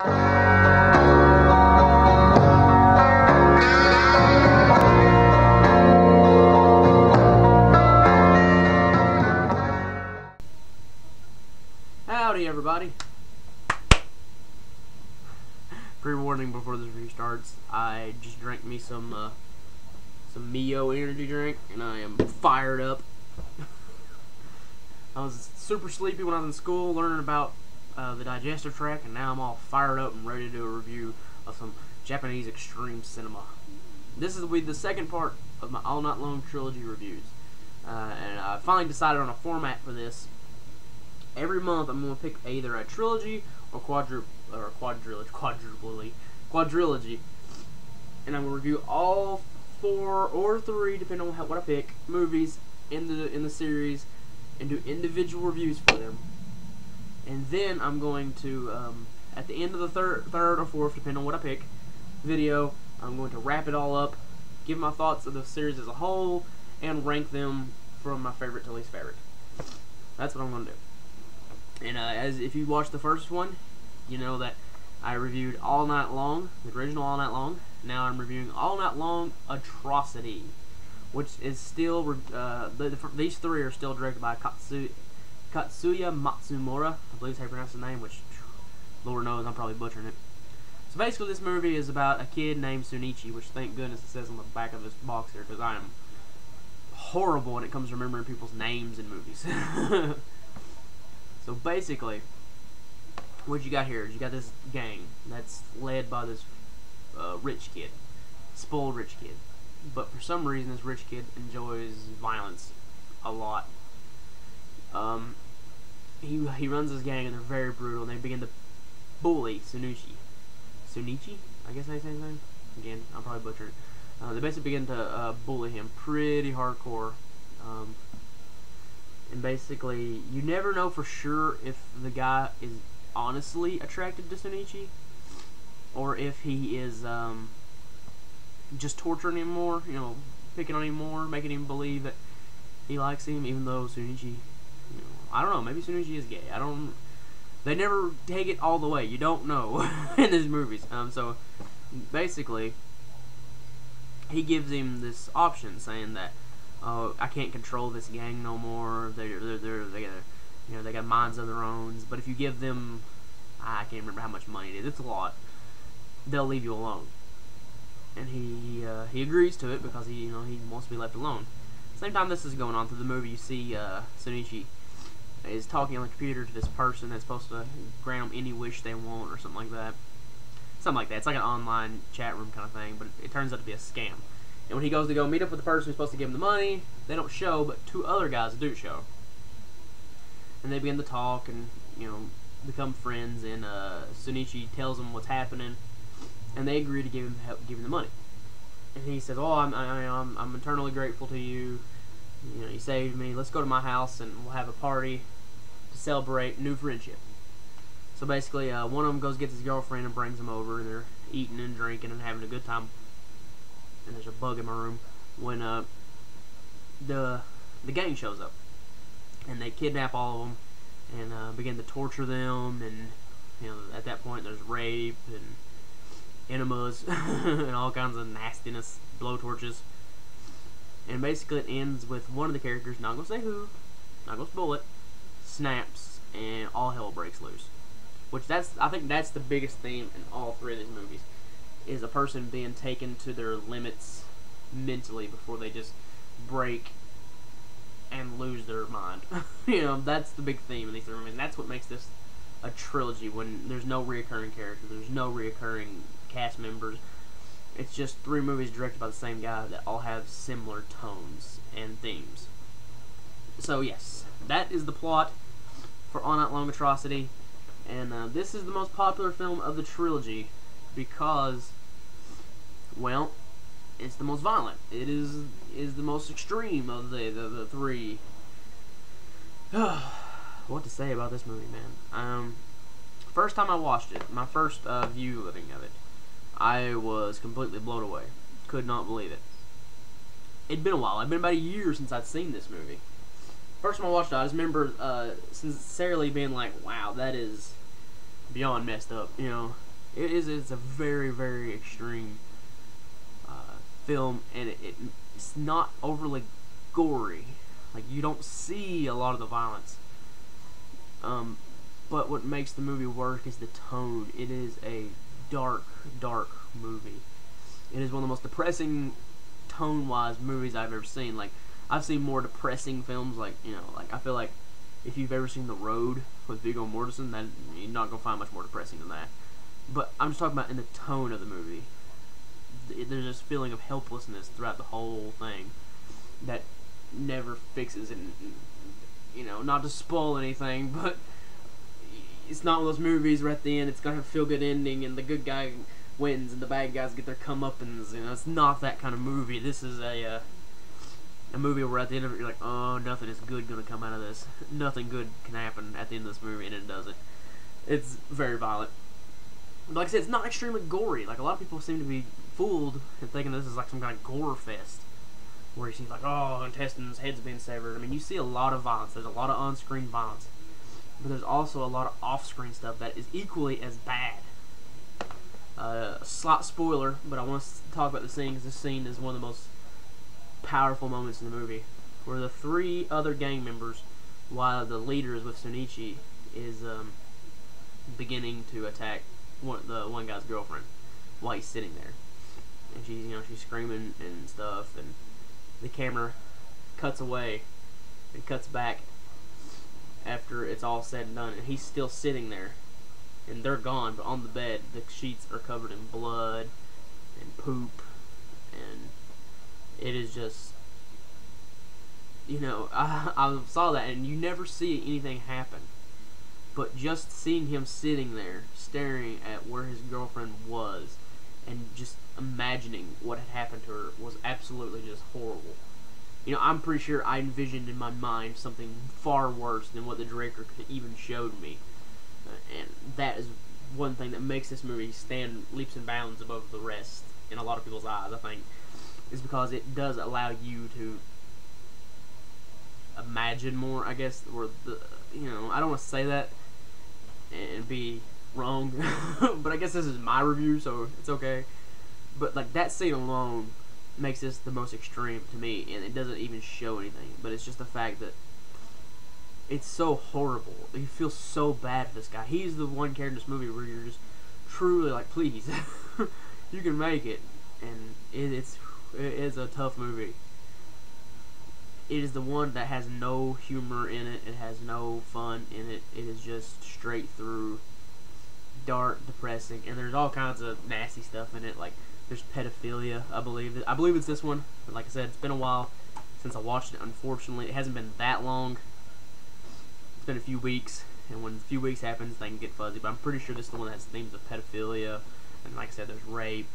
Howdy everybody. Pre-warning before this review starts, I just drank me some Mio energy drink and I am fired up. I was super sleepy when I was in school learning about the digestive tract, and now I'm all fired up and ready to do a review of some Japanese extreme cinema. This will be the second part of my All Night Long trilogy reviews, and I finally decided on a format for this. Every month I'm going to pick either a trilogy or quadrilogy, and I'm going to review all 4 or 3, depending on what I pick, movies in the series, and do individual reviews for them. And then I'm going to, at the end of the third or fourth, depending on what I pick, video, I'm going to wrap it all up, give my thoughts of the series as a whole, and rank them from my favorite to least favorite. That's what I'm going to do. And as if you watched the first one, you know that I reviewed All Night Long, the original All Night Long. Now I'm reviewing All Night Long Atrocity, which is still, these 3 are still directed by Katsuya Matsumura, I believe is how you pronounce his name, which, Lord knows, I'm probably butchering it. So basically this movie is about a kid named Sunichi, which thank goodness it says on the back of this box here, because I am horrible when it comes to remembering people's names in movies. So basically, what you got here is you got this gang that's led by this rich kid, spoiled rich kid. But for some reason, this rich kid enjoys violence a lot. He runs this gang and they're very brutal, and they begin to bully Sunichi. Sunichi? I guess I say his name? Again, I'm probably butchering it. They basically begin to bully him pretty hardcore. And basically, you never know for sure if the guy is honestly attracted to Sunichi, or if he is just torturing him more, you know, picking on him more, making him believe that he likes him, even though Sunichi, you know, I don't know, maybe Sunichi is gay. They never take it all the way. You don't know in these movies. So basically, he gives him this option, saying that, "Oh, I can't control this gang no more. They got minds of their own. But if you give them, I can't remember how much money it is. It's a lot. They'll leave you alone." And he agrees to it because he wants to be left alone. Same time this is going on through the movie, you see Sunichi is talking on the computer to this person that's supposed to grant them any wish they want or something like that. Something like that. It's like an online chat room kind of thing, but it turns out to be a scam. And when he goes to go meet up with the person who's supposed to give him the money, they don't show, but 2 other guys do show. And they begin to talk and, you know, become friends, and Sunichi tells them what's happening, and they agree to give him the money. And he says, "Oh, I'm eternally grateful to you. You know, you saved me. Let's go to my house and we'll have a party to celebrate new friendship." So basically, one of them goes gets his girlfriend and brings him over, and they're eating and drinking and having a good time. And there's a bug in my room when the gang shows up, and they kidnap all of them and begin to torture them. And you know, at that point, there's rape and enemas and all kinds of nastiness, blowtorches. And basically it ends with one of the characters, not gonna say who, not gonna spoil it, snaps and all hell breaks loose. Which I think that's the biggest theme in all 3 of these movies, is a person being taken to their limits mentally before they just break and lose their mind. You know, that's the big theme in these 3 movies, and that's what makes this a trilogy, when there's no reoccurring character, there's no reoccurring cast members. It's just 3 movies directed by the same guy that all have similar tones and themes. So yes, that is the plot for All Night Long Atrocity, and this is the most popular film of the trilogy because, well, it's the most violent. It is the most extreme of the 3. What to say about this movie, man? First time I watched it, my first viewing of it, I was completely blown away. Could not believe it. It'd been a while. It'd been about a year since I'd seen this movie. First time I watched it, I just remember sincerely being like, wow, that is beyond messed up, you know. It's a very, very extreme film, and it's not overly gory. Like, you don't see a lot of the violence. But what makes the movie work is the tone. It is a dark, dark movie. It is one of the most depressing, tone-wise movies I've ever seen. Like, I've seen more depressing films. Like, like I feel like if you've ever seen The Road with Viggo Mortensen, that you're not gonna find much more depressing than that. But I'm just talking about in the tone of the movie. There's this feeling of helplessness throughout the whole thing that never fixes. And not to spoil anything, but it's not one of those movies where at the end it's gonna have a feel-good ending and the good guy wins and the bad guys get their comeuppance. It's not that kind of movie. This is a movie where at the end of it you're like, oh, nothing is good gonna come out of this. Nothing good can happen at the end of this movie, and it doesn't. It's very violent. But like I said, it's not extremely gory. Like, a lot of people seem to be fooled and thinking this is like some kind of gore fest, where you see like, oh, intestines, heads being severed. I mean, you see a lot of violence. There's a lot of on-screen violence, but there's also a lot of off-screen stuff that is equally as bad. A slight spoiler, but I want to talk about the scene because this scene is one of the most powerful moments in the movie, where the 3 other gang members, while the leader is with Shinichi, is beginning to attack the one guy's girlfriend while he's sitting there, and she's screaming and stuff, and the camera cuts away and cuts back after it's all said and done, and he's still sitting there, and they're gone, but on the bed the sheets are covered in blood and poop, and it is just, I saw that, and you never see anything happen, but just seeing him sitting there staring at where his girlfriend was and just imagining what had happened to her was absolutely just horrible. I'm pretty sure I envisioned in my mind something far worse than what the director could even showed me. And that is one thing that makes this movie stand leaps and bounds above the rest in a lot of people's eyes, I think, is because it does allow you to imagine more, I guess, or I don't want to say that and be wrong, but I guess this is my review, so it's okay. But like, that scene alone makes this the most extreme to me, and it doesn't even show anything, but it's just the fact that it's so horrible. You feel so bad for this guy. He's the one character in this movie where you're just truly like, please, you can make it. And it is a tough movie. It is the one that has no humor in it. It has no fun in it. It is just straight through dark, depressing, and there's all kinds of nasty stuff in it. Like, there's pedophilia, I believe. I believe it's this one. But like I said, it's been a while since I watched it. Unfortunately, it hasn't been that long. It's been a few weeks, and when a few weeks happens, things get fuzzy. But I'm pretty sure this is the one that has themes of pedophilia, and like I said, there's rape,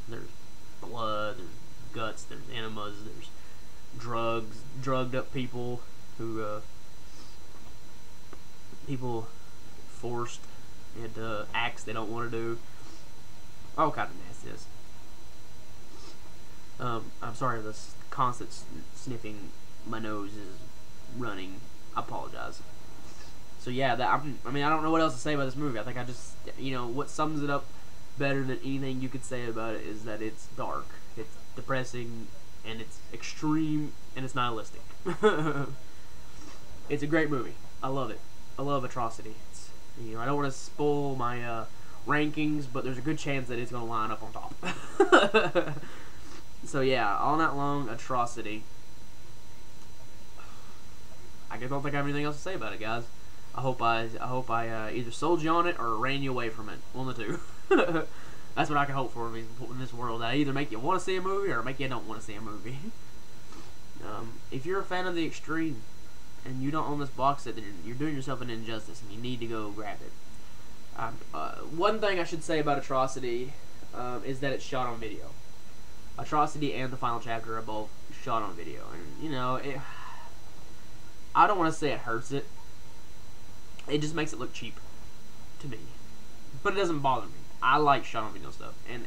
there's blood, there's guts, there's enemas, there's drugs, drugged up people who people forced into acts they don't want to do. All kinds of nastiness. I'm sorry, this constant sniffing. My nose is running. I apologize. So yeah, I mean, I don't know what else to say about this movie. I think I just, what sums it up better than anything you could say about it is that it's dark, it's depressing, and it's extreme, and it's nihilistic. It's a great movie. I love it. I love Atrocity. It's, I don't want to spoil my rankings, but there's a good chance that it's going to line up on top. So yeah, All Night Long, Atrocity. I guess I don't think I have anything else to say about it, guys. I hope I either sold you on it or ran you away from it. One of the two. That's what I can hope for in this world. I either make you want to see a movie or make you don't want to see a movie. If you're a fan of the extreme and you don't own this box set, then you're doing yourself an injustice, and you need to go grab it. One thing I should say about Atrocity is that it's shot on video. Atrocity and the final chapter are both shot on video, and I don't want to say it hurts it. It just makes it look cheap to me, but it doesn't bother me. I like shot on video stuff, and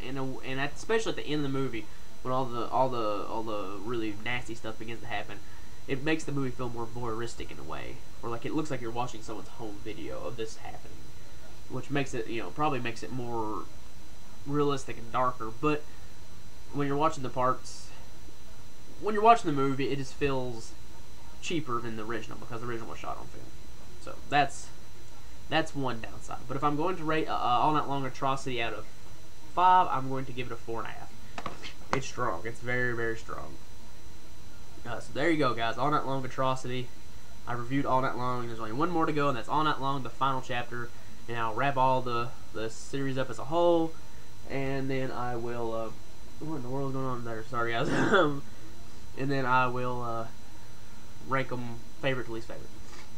especially at the end of the movie when all the really nasty stuff begins to happen, it makes the movie feel more voyeuristic in a way, or like it looks like you're watching someone's home video of this happening. which makes it, probably makes it more realistic and darker. But when you're watching when you're watching the movie, it just feels cheaper than the original because the original was shot on film. So that's one downside. But if I'm going to rate All Night Long Atrocity out of 5, I'm going to give it a 4.5. It's strong. It's very, very strong. So there you go, guys. All Night Long Atrocity. I reviewed All Night Long. There's only one more to go, and that's All Night Long, the final chapter. And I'll wrap all the series up as a whole. And then I will... what in the world is going on there? Sorry, guys. And then I will rank them favorite to least favorite.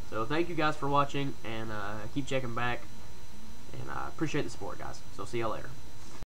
So thank you guys for watching, and keep checking back. And I appreciate the support, guys. So see y'all later.